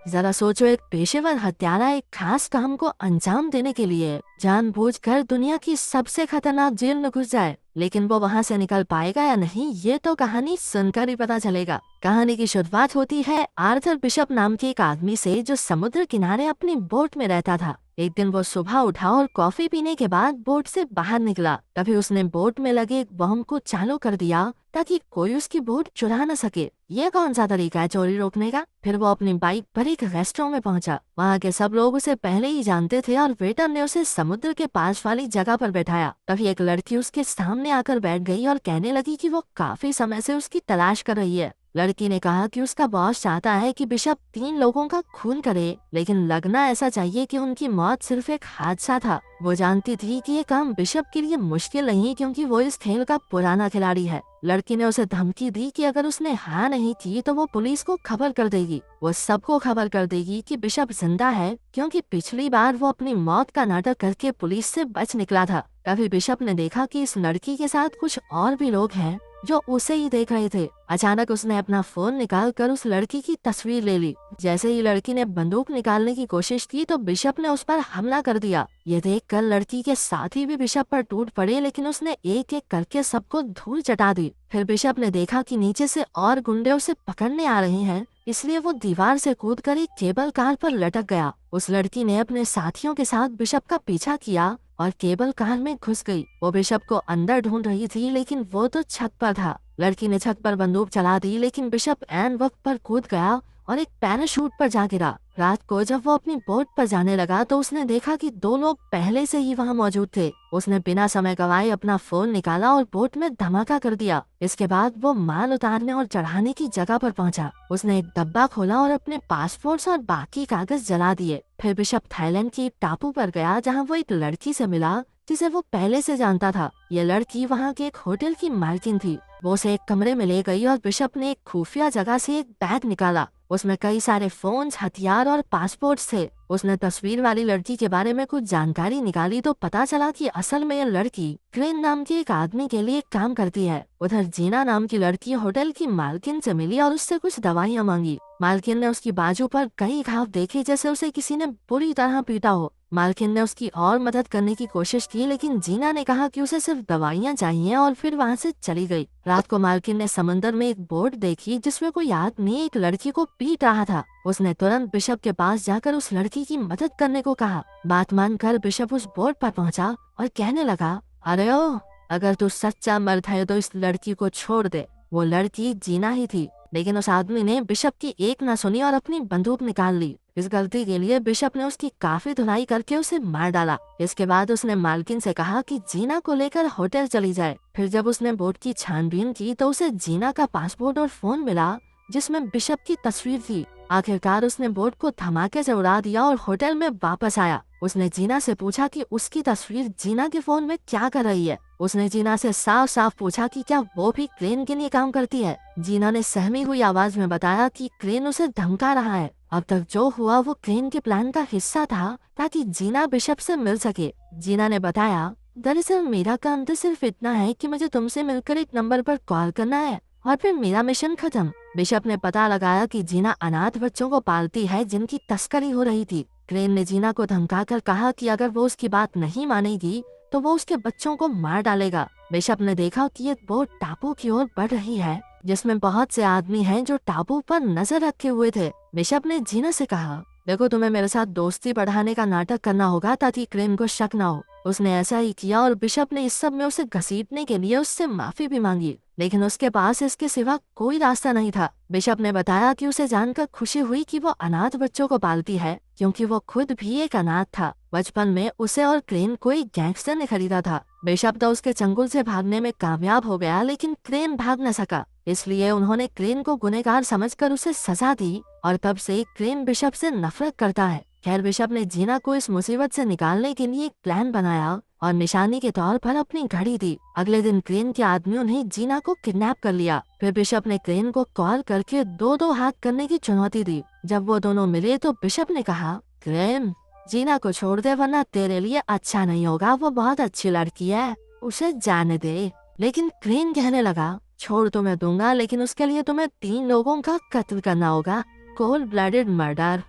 जरा सोचो, एक पेशेवर हत्यारा एक खास काम को अंजाम देने के लिए जानबूझकर दुनिया की सबसे खतरनाक जेल में घुस जाए, लेकिन वो वहाँ से निकल पाएगा या नहीं, ये तो कहानी सुनकर ही पता चलेगा। कहानी की शुरुआत होती है आर्थर बिशप नाम के एक आदमी से, जो समुद्र किनारे अपनी बोट में रहता था। एक दिन वो सुबह उठा और कॉफी पीने के बाद बोट से बाहर निकला। तभी उसने बोट में लगे एक बम को चालू कर दिया ताकि कोई उसकी बोट चुरा न सके। ये कौन सा तरीका है चोरी रोकने का? फिर वो अपनी बाइक पर एक रेस्टोरेंट में पहुंचा। वहाँ के सब लोग उसे पहले ही जानते थे और वेटर ने उसे समुद्र के पास वाली जगह पर बैठाया। तभी एक लड़की उसके सामने आकर बैठ गई और कहने लगी कि वो काफी समय से उसकी तलाश कर रही है। लड़की ने कहा कि उसका बॉस चाहता है कि बिशप 3 लोगों का खून करे, लेकिन लगना ऐसा चाहिए कि उनकी मौत सिर्फ एक हादसा था। वो जानती थी कि ये काम बिशप के लिए मुश्किल नहीं, क्योंकि वो इस खेल का पुराना खिलाड़ी है। लड़की ने उसे धमकी दी कि अगर उसने हाँ नहीं की तो वो पुलिस को खबर कर देगी। वो सबको खबर कर देगी कि बिशप जिंदा है, क्योंकि पिछली बार वो अपनी मौत का नाटक करके पुलिस से बच निकला था। तभी बिशप ने देखा कि इस लड़की के साथ कुछ और भी लोग हैं जो उसे ही देख रहे थे। अचानक उसने अपना फोन निकाल कर उस लड़की की तस्वीर ले ली। जैसे ही लड़की ने बंदूक निकालने की कोशिश की तो बिशप ने उस पर हमला कर दिया। ये देखकर लड़की के साथी भी बिशप पर टूट पड़े, लेकिन उसने एक एक करके सबको धूल चटा दी। फिर बिशप ने देखा कि नीचे से और गुंडे उसे पकड़ने आ रहे हैं, इसलिए वो दीवार से कूदकर एक केबल कार पर लटक गया। उस लड़की ने अपने साथियों के साथ बिशप का पीछा किया और केबल कार में घुस गई। वो बिशप को अंदर ढूंढ रही थी, लेकिन वो तो छत पर था। लड़की ने छत पर बंदूक चला दी, लेकिन बिशप ऐन वक्त पर कूद गया और एक पैराशूट पर जा गिरा। रात को जब वो अपनी बोट पर जाने लगा तो उसने देखा कि 2 लोग पहले से ही वहाँ मौजूद थे। उसने बिना समय गवाए अपना फोन निकाला और बोट में धमाका कर दिया। इसके बाद वो माल उतारने और चढ़ाने की जगह पर पहुंचा। उसने एक डब्बा खोला और अपने पासपोर्ट और बाकी कागज जला दिए। फिर बिशप थाईलैंड के एक टापू पर गया, जहाँ वो एक लड़की से मिला जिसे वो पहले से जानता था। ये लड़की वहाँ के एक होटल की मालकिन थी। वो उसे एक कमरे में ले गई और बिशप ने एक खुफिया जगह से एक बैग निकाला। उसमें कई सारे फोन्स, हथियार और पासपोर्ट्स थे। उसने तस्वीर वाली लड़की के बारे में कुछ जानकारी निकाली तो पता चला कि असल में यह लड़की क्रेन नाम के एक आदमी के लिए काम करती है। उधर जीना नाम की लड़की होटल की मालकिन से मिली और उससे कुछ दवाइयाँ मांगी। मालकिन ने उसकी बाजू पर कई घाव देखे, जैसे उसे किसी ने बुरी तरह पीटा हो। मालकिन ने उसकी और मदद करने की कोशिश की, लेकिन जीना ने कहा कि उसे सिर्फ दवाइयाँ चाहिए और फिर वहाँ से चली गई। रात को मालकिन ने समंदर में एक बोट देखी जिसमें कोई आदमी एक लड़की को पीट रहा था। उसने तुरंत बिशप के पास जाकर उस लड़की की मदद करने को कहा। बात मानकर बिशप उस बोट पर पहुंचा और कहने लगा, अरे ओ, अगर तू सच्चा मर्द है तो इस लड़की को छोड़ दे। वो लड़की जीना ही थी, लेकिन उस आदमी ने बिशप की एक न सुनी और अपनी बंदूक निकाल ली। इस गलती के लिए बिशप ने उसकी काफी धुलाई करके उसे मार डाला। इसके बाद उसने मालकिन से कहा कि जीना को लेकर होटल चली जाए। फिर जब उसने बोट की छानबीन की तो उसे जीना का पासपोर्ट और फोन मिला जिसमें बिशप की तस्वीर थी। आखिरकार उसने बोट को धमाके से उड़ा दिया और होटल में वापस आया। उसने जीना से पूछा कि उसकी तस्वीर जीना के फोन में क्या कर रही है। उसने जीना से साफ साफ पूछा कि क्या वो भी क्रेन के लिए काम करती है। जीना ने सहमी हुई आवाज में बताया कि क्रेन उसे धमका रहा है। अब तक जो हुआ वो क्रेन के प्लान का हिस्सा था, ताकि जीना बिशप से मिल सके। जीना ने बताया, दरअसल मेरा काम तो सिर्फ इतना है कि मुझे तुमसे मिलकर एक नंबर पर कॉल करना है और फिर मेरा मिशन खत्म। बिशप ने पता लगाया कि जीना अनाथ बच्चों को पालती है जिनकी तस्करी हो रही थी। क्रेन ने जीना को धमकाकर कहा कि अगर वो उसकी बात नहीं मानेगी तो वो उसके बच्चों को मार डालेगा। बिशप ने देखा कि एक बोट टापू की ओर बढ़ रही है, जिसमें बहुत से आदमी हैं जो टापू पर नजर रखे हुए थे। बिशप ने जीना से कहा, देखो, तुम्हें मेरे साथ दोस्ती बढ़ाने का नाटक करना होगा ताकि क्रेन को शक न हो। उसने ऐसा ही किया और बिशप ने इस सब में उसे घसीटने के लिए उससे माफी भी मांगी, लेकिन उसके पास इसके सिवा कोई रास्ता नहीं था। बिशप ने बताया कि उसे जानकर खुशी हुई कि वो अनाथ बच्चों को पालती है, क्योंकि वो खुद भी एक अनाथ था। बचपन में उसे और क्रेन को एक गैंगस्टर ने खरीदा था। बिशप तो उसके चंगुल से भागने में कामयाब हो गया, लेकिन क्रेन भाग न सका। इसलिए उन्होंने क्रेन को गुनहगार समझकर उसे सजा दी और तब से क्रेन बिशप से नफरत करता है। खैर, बिशप ने जीना को इस मुसीबत से निकालने के लिए एक प्लान बनाया और निशानी के तौर पर अपनी घड़ी दी। अगले दिन क्रेन के आदमियों ने जीना को किडनैप कर लिया। फिर बिशप ने क्रेन को कॉल करके 2-2 हाथ करने की चुनौती दी। जब वो दोनों मिले तो बिशप ने कहा, क्रेन, जीना को छोड़ दे वरना तेरे लिए अच्छा नहीं होगा। वो बहुत अच्छी लड़की है, उसे जाने दे। लेकिन क्रेन कहने लगा, छोड़ तो मैं दूंगा, लेकिन उसके लिए तुम्हें 3 लोगों का कत्ल करना होगा। Cold blooded murder.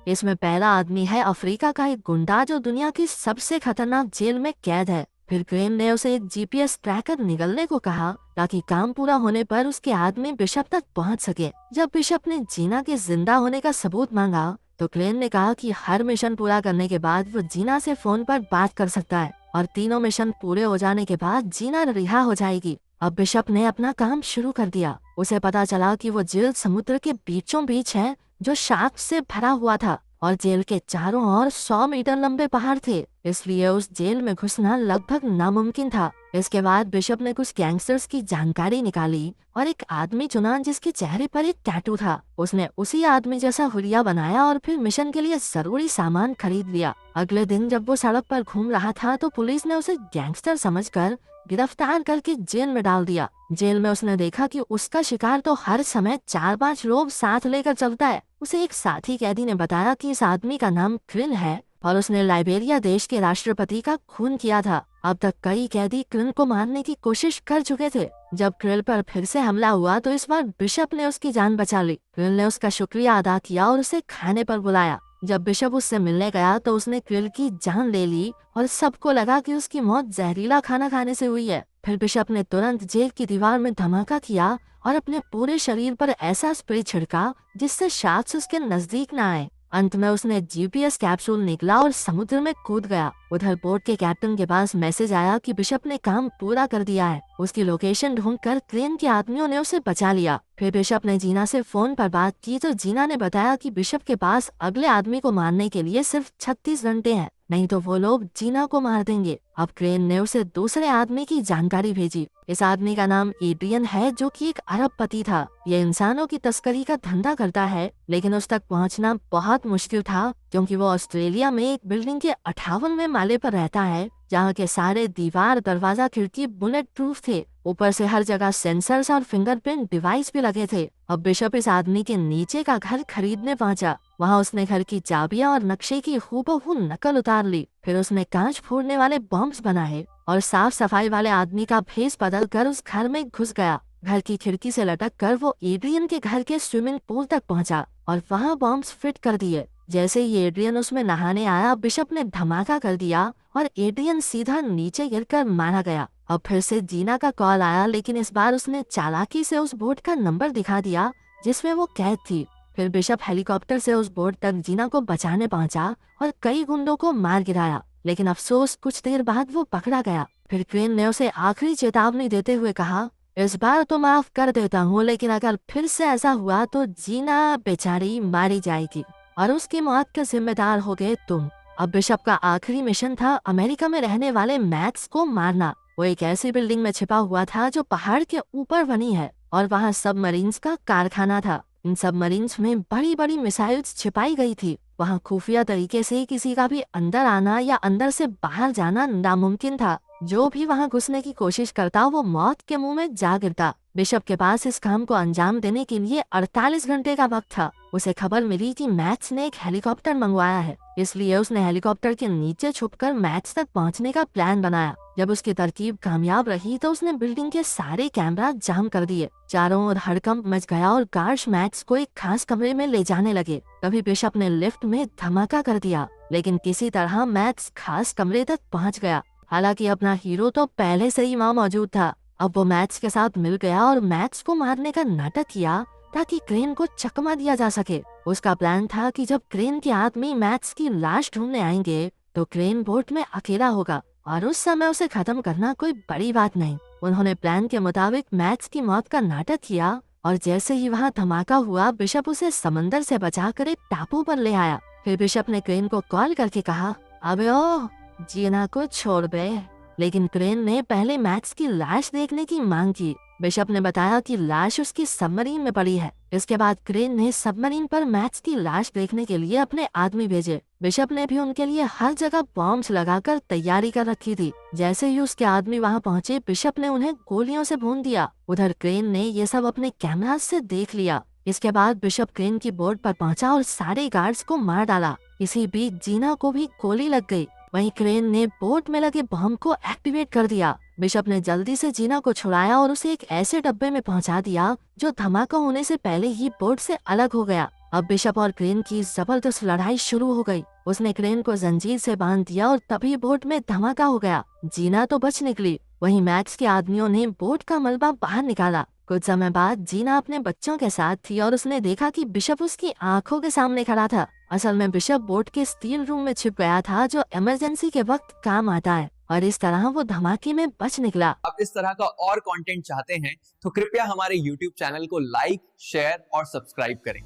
इसमें पहला आदमी है अफ्रीका का एक गुंडा जो दुनिया की सबसे खतरनाक जेल में कैद है। फिर क्रेन ने उसे एक जीपीएस ट्रैकर निगलने को कहा ताकि काम पूरा होने पर उसके आदमी बिशप तक पहुंच सके। जब बिशप ने जीना के जिंदा होने का सबूत मांगा तो क्रेन ने कहा कि हर मिशन पूरा करने के बाद वो जीना से फोन पर बात कर सकता है और तीनों मिशन पूरे हो जाने के बाद जीना रिहा हो जाएगी। अब बिशप ने अपना काम शुरू कर दिया। उसे पता चला कि वो जेल समुद्र के बीचों बीच है जो शार्क से भरा हुआ था और जेल के चारों ओर 100 मीटर लंबे पहाड़ थे, इसलिए उस जेल में घुसना लगभग नामुमकिन था। इसके बाद बिशप ने कुछ गैंगस्टर्स की जानकारी निकाली और एक आदमी चुना जिसके चेहरे पर एक टैटू था। उसने उसी आदमी जैसा हुलिया बनाया और फिर मिशन के लिए जरूरी सामान खरीद लिया। अगले दिन जब वो सड़क पर घूम रहा था तो पुलिस ने उसे गैंगस्टर समझकर गिरफ्तार करके जेल में डाल दिया। जेल में उसने देखा कि उसका शिकार तो हर समय 4-5 लोग साथ लेकर चलता है। उसे एक साथी कैदी ने बताया कि इस आदमी का नाम क्रिन है और उसने लाइबेरिया देश के राष्ट्रपति का खून किया था। अब तक कई कैदी क्रिन को मारने की कोशिश कर चुके थे। जब क्रिन पर फिर से हमला हुआ तो इस बार बिशप ने उसकी जान बचा ली। क्रिन ने उसका शुक्रिया अदा किया और उसे खाने पर बुलाया। जब बिशप उससे मिलने गया तो उसने क्रिल की जान ले ली और सबको लगा कि उसकी मौत जहरीला खाना खाने से हुई है। फिर बिशप ने तुरंत जेल की दीवार में धमाका किया और अपने पूरे शरीर पर ऐसा स्प्रे छिड़का जिससे शार्क्स उसके नजदीक न आए। अंत में उसने जीपीएस कैप्सूल निकला और समुद्र में कूद गया। उधर बोट के कैप्टन के पास मैसेज आया कि बिशप ने काम पूरा कर दिया है। उसकी लोकेशन ढूंढकर क्रेन के आदमियों ने उसे बचा लिया। फिर बिशप ने जीना से फोन पर बात की तो जीना ने बताया कि बिशप के पास अगले आदमी को मारने के लिए सिर्फ 36 घंटे हैं, नहीं तो वो लोग जीना को मार देंगे। अब क्रेन ने उसे दूसरे आदमी की जानकारी भेजी। इस आदमी का नाम एड्रियन है जो कि एक अरबपति था। ये इंसानों की तस्करी का धंधा करता है, लेकिन उस तक पहुंचना बहुत मुश्किल था क्योंकि वो ऑस्ट्रेलिया में एक बिल्डिंग के 58वें माले पर रहता है जहाँ के सारे दीवार, दरवाजा, खिड़की बुलेट प्रूफ थे। ऊपर से हर जगह सेंसर्स और फिंगरप्रिंट डिवाइस भी लगे थे। अब बिशप इस आदमी के नीचे का घर खरीदने पहुंचा। वहाँ उसने घर की चाबियां और नक्शे की हूबहू नकल उतार ली। फिर उसने कांच फोड़ने वाले बॉम्ब्स बनाए और साफ सफाई वाले आदमी का भेस बदल कर उस घर में घुस गया। घर की खिड़की से लटक कर वो एड्रियन के घर के स्विमिंग पूल तक पहुंचा और वहाँ बॉम्ब्स फिट कर दिए। जैसे ही एड्रियन उसमें नहाने आया, बिशप ने धमाका कर दिया और एड्रियन सीधा नीचे गिरकर मारा गया। अब फिर से जीना का कॉल आया, लेकिन इस बार उसने चालाकी से उस बोट का नंबर दिखा दिया जिसमें वो कैद थी। फिर बिशप हेलीकॉप्टर से उस बोट तक जीना को बचाने पहुंचा और कई गुंडों को मार गिराया, लेकिन अफसोस कुछ देर बाद वो पकड़ा गया। फिर क्रेन ने उसे आखिरी चेतावनी देते हुए कहा, इस बार तो माफ कर देता हूँ, लेकिन अगर फिर से ऐसा हुआ तो जीना बेचारी मारी जाएगी और उसकी मौत के जिम्मेदार हो गए तुम। अब बिशप का आखिरी मिशन था अमेरिका में रहने वाले मैक्स को मारना। वो एक ऐसी बिल्डिंग में छिपा हुआ था जो पहाड़ के ऊपर बनी है और वहाँ सबमरीन्स का कारखाना था। इन सबमरीन्स में बड़ी बड़ी मिसाइल्स छिपाई गई थी। वहाँ खुफिया तरीके से किसी का भी अंदर आना या अंदर से बाहर जाना नामुमकिन था। जो भी वहाँ घुसने की कोशिश करता वो मौत के मुंह में जा गिरता। बिशप के पास इस काम को अंजाम देने के लिए 48 घंटे का वक्त था। उसे खबर मिली कि मैक्स ने एक हेलीकॉप्टर मंगवाया है, इसलिए उसने हेलीकॉप्टर के नीचे छुपकर मैक्स तक पहुंचने का प्लान बनाया। जब उसकी तरकीब कामयाब रही तो उसने बिल्डिंग के सारे कैमरा जाम कर दिए। चारों ओर हड़कंप मच गया और गार्ड्स मैक्स को एक खास कमरे में ले जाने लगे। तभी बिशप ने लिफ्ट में धमाका कर दिया, लेकिन किसी तरह मैक्स खास कमरे तक पहुंच गया। हालांकि अपना हीरो तो पहले से ही वहाँ मौजूद था। अब वो मैक्स के साथ मिल गया और मैक्स को मारने का नाटक किया ताकि क्रेन को चकमा दिया जा सके। उसका प्लान था कि जब क्रेन के आदमी मैक्स की लाश ढूंढने आएंगे तो क्रेन बोट में अकेला होगा और उस समय उसे खत्म करना कोई बड़ी बात नहीं। उन्होंने प्लान के मुताबिक मैक्स की मौत का नाटक किया और जैसे ही वहाँ धमाका हुआ, बिशप उसे समंदर से बचाकर एक टापू पर ले आया। फिर बिशप ने क्रेन को कॉल करके कहा, अबे ओ जीना को छोड़ दे। लेकिन क्रेन ने पहले मैक्स की लाश देखने की मांग की। बिशप ने बताया कि लाश उसकी सबमरीन में पड़ी है। इसके बाद क्रेन ने सबमरीन पर मैक्स की लाश देखने के लिए अपने आदमी भेजे। बिशप ने भी उनके लिए हर जगह बॉम्ब्स लगाकर तैयारी कर रखी थी। जैसे ही उसके आदमी वहां पहुंचे, बिशप ने उन्हें गोलियों से भून दिया। उधर क्रेन ने ये सब अपने कैमरा से देख लिया। इसके बाद बिशप क्रेन की बोट पर पहुंचा और सारे गार्ड्स को मार डाला। इसी बीच जीना को भी गोली लग गई। वहीं क्रेन ने बोट में लगे बम को एक्टिवेट कर दिया। बिशप ने जल्दी से जीना को छुड़ाया और उसे एक ऐसे डब्बे में पहुंचा दिया जो धमाका होने से पहले ही बोट से अलग हो गया। अब बिशप और क्रेन की जबरदस्त लड़ाई शुरू हो गई। उसने क्रेन को जंजीर से बांध दिया और तभी बोट में धमाका हो गया। जीना तो बच निकली, वहीं मैक्स के आदमियों ने बोट का मलबा बाहर निकाला। कुछ समय बाद जीना अपने बच्चों के साथ थी और उसने देखा कि बिशप उसकी आंखों के सामने खड़ा था। असल में बिशप बोट के स्टील रूम में छिप गया था, जो इमरजेंसी के वक्त काम आता है, और इस तरह वो धमाके में बच निकला। आप इस तरह का और कंटेंट चाहते हैं तो कृपया हमारे YouTube चैनल को लाइक, शेयर और सब्सक्राइब करें।